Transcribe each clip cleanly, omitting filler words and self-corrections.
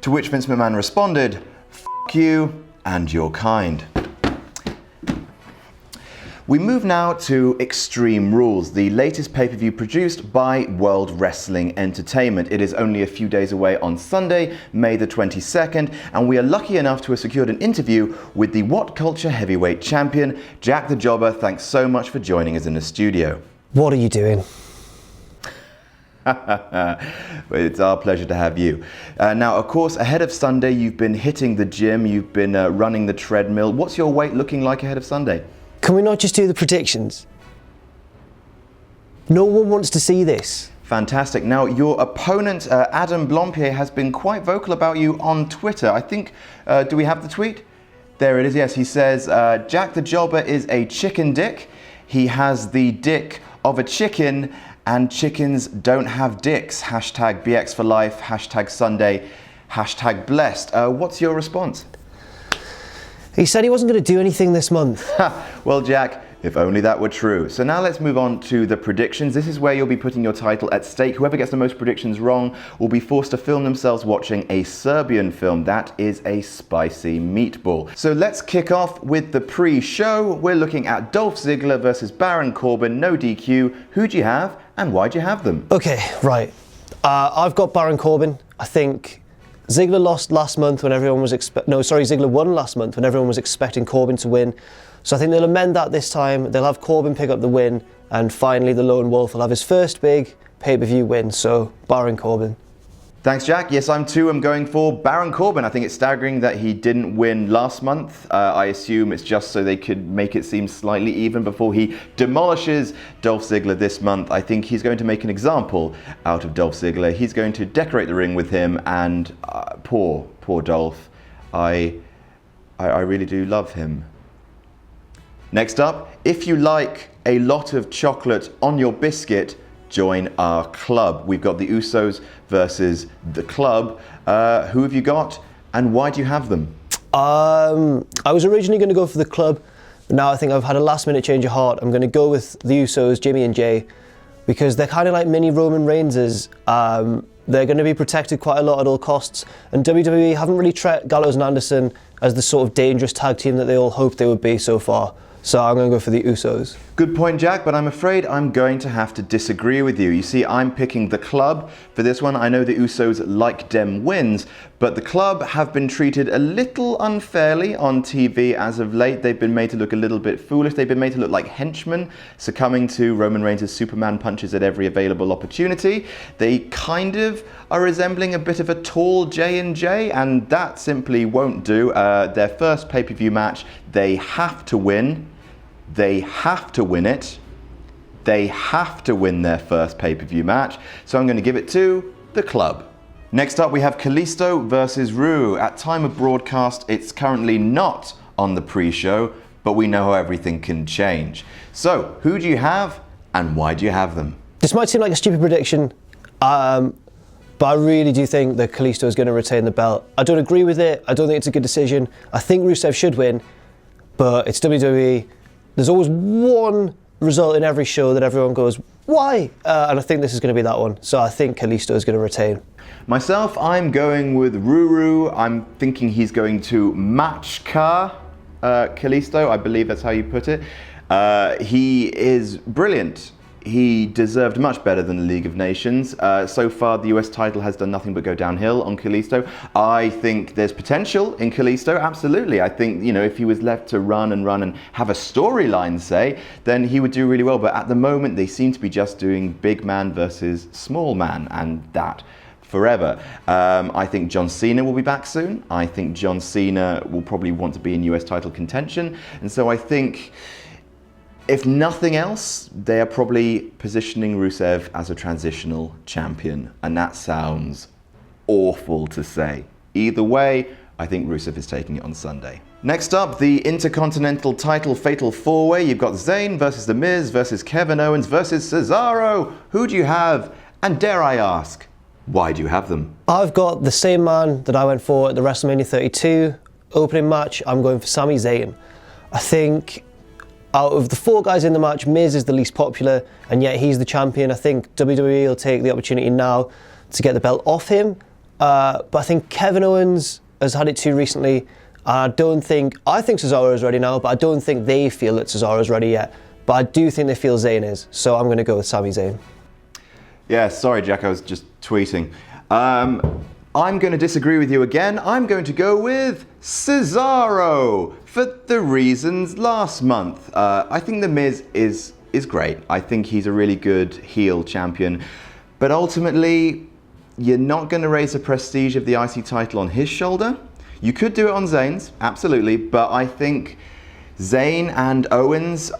To which Vince McMahon responded, "F you and your kind." We move now to Extreme Rules, the latest pay-per-view produced by World Wrestling Entertainment. It is only a few days away on Sunday, May the 22nd, and we are lucky enough to have secured an interview with the WhatCulture heavyweight champion, Jack the Jobber. Thanks so much for joining us in the studio. What are you doing? It's our pleasure to have you. Now, of course, ahead of Sunday, you've been hitting the gym, you've been running the treadmill. What's your weight looking like ahead of Sunday? Can we not just do the predictions? No one wants to see this. Fantastic. Now, your opponent, Adam Blompier, has been quite vocal about you on Twitter. I think, do we have the tweet? There it is, yes. He says, Jack the Jobber is a chicken dick. He has the dick of a chicken, and chickens don't have dicks. Hashtag BX for life, hashtag Sunday, hashtag blessed. What's your response? He said he wasn't going to do anything this month. Well, Jack, if only that were true. So now let's move on to the predictions. This is where you'll be putting your title at stake. Whoever gets the most predictions wrong will be forced to film themselves watching a Serbian film. That is a spicy meatball. So let's kick off with the pre-show. We're looking at Dolph Ziggler versus Baron Corbin, no DQ. Who do you have and why do you have them? Okay, right. I've got Baron Corbin. I think Ziggler lost last month when everyone was Ziggler won last month when everyone was expecting Corbin to win. So I think they'll amend that this time. They'll have Corbin pick up the win, and finally the Lone Wolf will have his first big pay-per-view win. So Baron Corbin. Thanks, Jack. Yes, I'm going for Baron Corbin. I think it's staggering that he didn't win last month. I assume it's just so they could make it seem slightly even before he demolishes Dolph Ziggler this month. I think he's going to make an example out of Dolph Ziggler. He's going to decorate the ring with him, and poor Dolph. I really do love him. Next up, if you like a lot of chocolate on your biscuit, join our club. We've got the Usos versus the club. Who have you got and why do you have them? I was originally going to go for the club, but now I think I've had a last minute change of heart. I'm going to go with the Usos, Jimmy and Jay, because they're kind of like mini Roman Reigns. They're going to be protected quite a lot at all costs, and WWE haven't really treated Gallows and Anderson as the sort of dangerous tag team that they all hoped they would be so far. So I'm going to go for the Usos. Good point, Jack, but I'm afraid I'm going to have to disagree with you. You see, I'm picking the club for this one. I know the Usos like dem wins, but the club have been treated a little unfairly on TV as of late. They've been made to look a little bit foolish. They've been made to look like henchmen, succumbing to Roman Reigns' Superman punches at every available opportunity. They kind of are resembling a bit of a tall J&J, and that simply won't do. Their first pay-per-view match, they have to win. They have to win it. They have to win their first pay-per-view match. So I'm going to give it to the club. Next up, we have Kalisto versus Ru. At time of broadcast, it's currently not on the pre-show, but we know how everything can change. So who do you have and why do you have them? This might seem like a stupid prediction, but I really do think that Kalisto is going to retain the belt. I don't agree with it. I don't think it's a good decision. I think Rusev should win, but it's WWE. There's always one result in every show that everyone goes, why? And I think this is going to be that one. So I think Kalisto is going to retain. Myself, I'm going with Ruru. I'm thinking he's going to match Kalisto. I believe that's how you put it. He is brilliant. He deserved much better than the League of Nations. So far, the US title has done nothing but go downhill on Kalisto. I think there's potential in Kalisto, absolutely. I think, if he was left to run and have a storyline, say, then he would do really well. But at the moment, they seem to be just doing big man versus small man, and that forever. I think John Cena will be back soon. I think John Cena will probably want to be in US title contention. And so I think, if nothing else, they are probably positioning Rusev as a transitional champion. And that sounds awful to say. Either way, I think Rusev is taking it on Sunday. Next up, the Intercontinental title Fatal 4-Way. You've got Zayn versus The Miz versus Kevin Owens versus Cesaro. Who do you have? And dare I ask, why do you have them? I've got the same man that I went for at the WrestleMania 32 opening match. I'm going for Sami Zayn. I think out of the four guys in the match, Miz is the least popular, and yet he's the champion. I think WWE will take the opportunity now to get the belt off him. but I think Kevin Owens has had it too recently. I think Cesaro is ready now, but I don't think they feel that Cesaro is ready yet. But I do think they feel Zayn is, so I'm going to go with Sami Zayn. Yeah, sorry, Jack, I was just tweeting. I'm going to disagree with you again. I'm going to go with Cesaro for the reasons last month. I think The Miz is great. I think he's a really good heel champion. But ultimately, you're not going to raise the prestige of the IC title on his shoulder. You could do it on Zayn's, absolutely. But I think Zayn and Owens,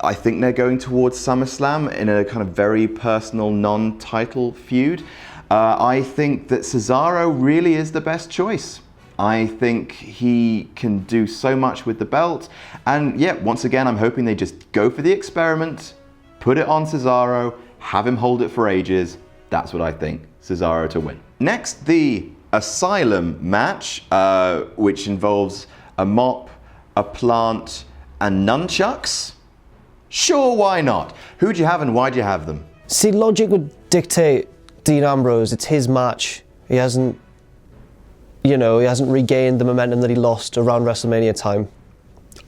I think they're going towards SummerSlam in a kind of very personal, non-title feud. I think that Cesaro really is the best choice. I think he can do so much with the belt. And yeah, once again, I'm hoping they just go for the experiment, put it on Cesaro, have him hold it for ages. That's what I think. Cesaro to win. Next, the Asylum match, which involves a mop, a plant, and nunchucks. Sure, why not? Who do you have and why do you have them? See, logic would dictate Dean Ambrose. It's his match. He hasn't regained the momentum that he lost around WrestleMania time.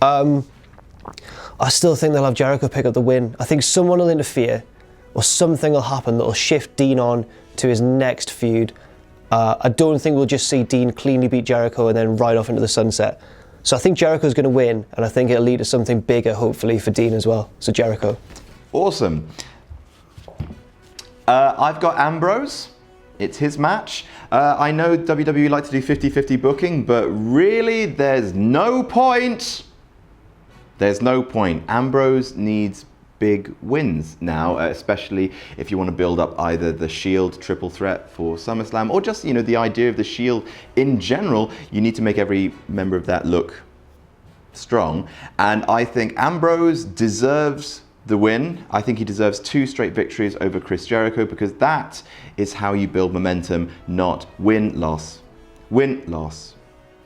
I still think they'll have Jericho pick up the win. I think someone will interfere or something will happen that will shift Dean on to his next feud. I don't think we'll just see Dean cleanly beat Jericho and then ride off into the sunset. So I think Jericho's going to win, and I think it'll lead to something bigger, hopefully, for Dean as well. So Jericho. Awesome. I've got Ambrose. It's his match. I know WWE like to do 50-50 booking, but really, there's no point. There's no point. Ambrose needs big wins now, especially if you want to build up either the Shield triple threat for SummerSlam or just, the idea of the Shield in general. You need to make every member of that look strong. And I think Ambrose deserves the win. I think he deserves 2 straight victories over Chris Jericho because that is how you build momentum, not win-loss. Win-loss.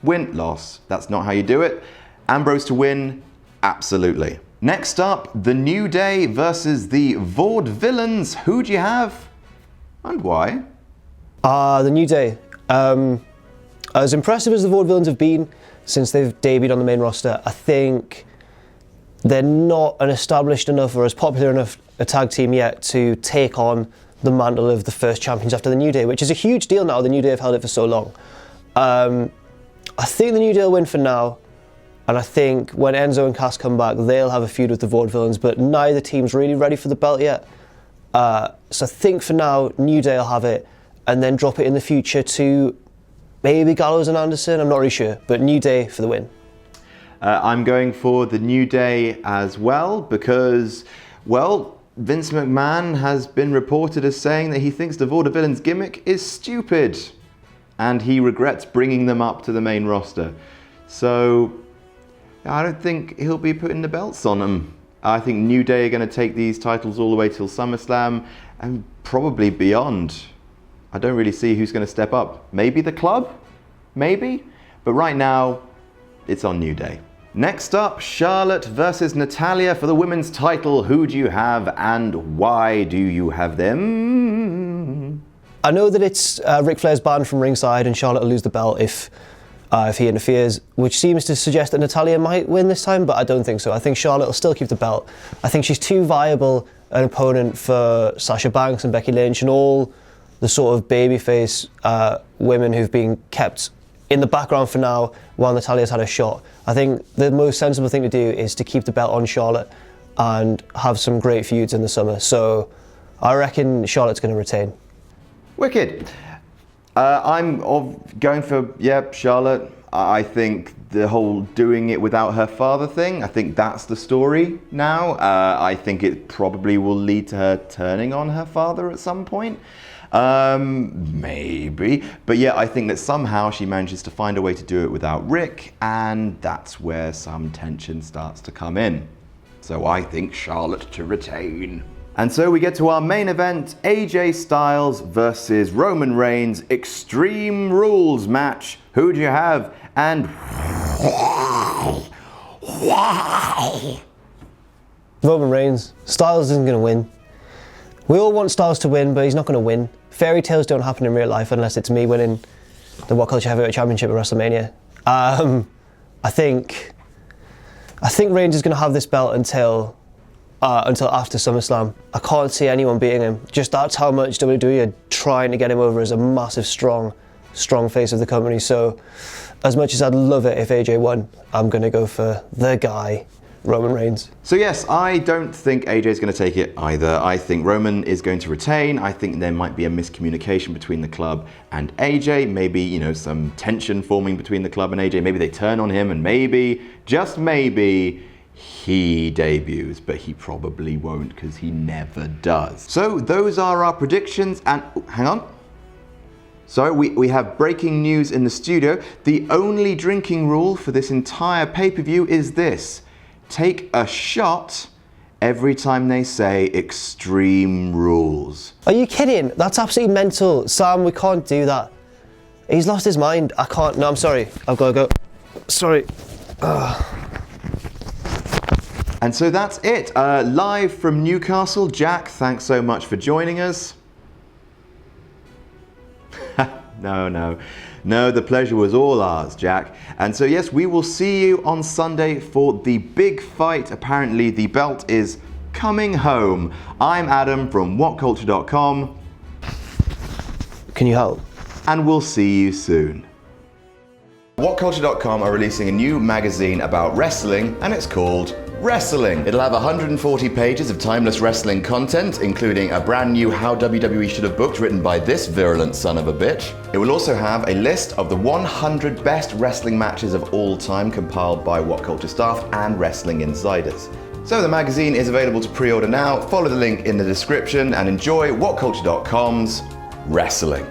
Win-loss. That's not how you do it. Ambrose to win, absolutely. Next up, The New Day versus the Vaudevillains. Who do you have and why? The New Day. As impressive as the Vaudevillains have been since they've debuted on the main roster, I think they're not an established enough or as popular enough a tag team yet to take on the mantle of the first champions after the New Day, which is a huge deal now. The New Day have held it for so long. I think the New Day will win for now. And I think when Enzo and Cass come back, they'll have a feud with the Vaudevillains, but neither team's really ready for the belt yet. So I think for now, New Day will have it, and then drop it in the future to maybe Gallows and Anderson. I'm not really sure, but New Day for the win. I'm going for the New Day as well because, Vince McMahon has been reported as saying that he thinks the Vaudevillains gimmick is stupid, and he regrets bringing them up to the main roster. So I don't think he'll be putting the belts on them. I think New Day are going to take these titles all the way till SummerSlam and probably beyond. I don't really see who's going to step up. Maybe the club? Maybe? But right now, it's on New Day. Next up, Charlotte versus Natalya for the women's title. Who do you have and why do you have them? I know that it's Ric Flair's banned from ringside and Charlotte will lose the belt if he interferes, which seems to suggest that Natalya might win this time, but I don't think so. I think Charlotte will still keep the belt. I think she's too viable an opponent for Sasha Banks and Becky Lynch and all the sort of babyface women who've been kept in the background for now while Natalya's had a shot. I think the most sensible thing to do is to keep the belt on Charlotte and have some great feuds in the summer. So I reckon Charlotte's going to retain. Wicked. I'm going for, Charlotte. I think the whole doing it without her father thing, I think that's the story now. I think it probably will lead to her turning on her father at some point. Maybe. But yeah, I think that somehow she manages to find a way to do it without Rick, and that's where some tension starts to come in. So I think Charlotte to retain. And so we get to our main event, AJ Styles versus Roman Reigns, Extreme Rules match. Who do you have and why? Roman Reigns. Styles isn't going to win. We all want Styles to win, but he's not going to win. Fairy tales don't happen in real life unless it's me winning the WhatCulture Heavyweight Championship at WrestleMania. I think Reigns is going to have this belt until after SummerSlam. I can't see anyone beating him. Just that's how much WWE are trying to get him over as a massive, strong face of the company. So, as much as I'd love it if AJ won, I'm going to go for the guy, Roman Reigns. So yes, I don't think AJ is going to take it either. I think Roman is going to retain. I think there might be a miscommunication between the club and AJ. Maybe, you know, some tension forming between the club and AJ. Maybe they turn on him and maybe, just maybe, he debuts, but he probably won't because he never does. So those are our predictions and, hang on. So we have breaking news in the studio. The only drinking rule for this entire pay-per-view is this. Take a shot every time they say Extreme Rules. Are you kidding? That's absolutely mental. Sam, we can't do that. He's lost his mind. I can't. No, I'm sorry. I've got to go. Sorry. And so that's it. Live from Newcastle. Jack, thanks so much for joining us. No, the pleasure was all ours, Jack. And so yes, we will see you on Sunday for the big fight. Apparently the belt is coming home. I'm Adam from WhatCulture.com. Can you help? And we'll see you soon. WhatCulture.com are releasing a new magazine about wrestling, and it's called Wrestling. It'll have 140 pages of timeless wrestling content, including a brand new How WWE Should Have Booked written by this virulent son of a bitch. It will also have a list of the 100 best wrestling matches of all time compiled by WhatCulture staff and wrestling insiders. So the magazine is available to pre-order now. Follow the link in the description and enjoy WhatCulture.com's Wrestling.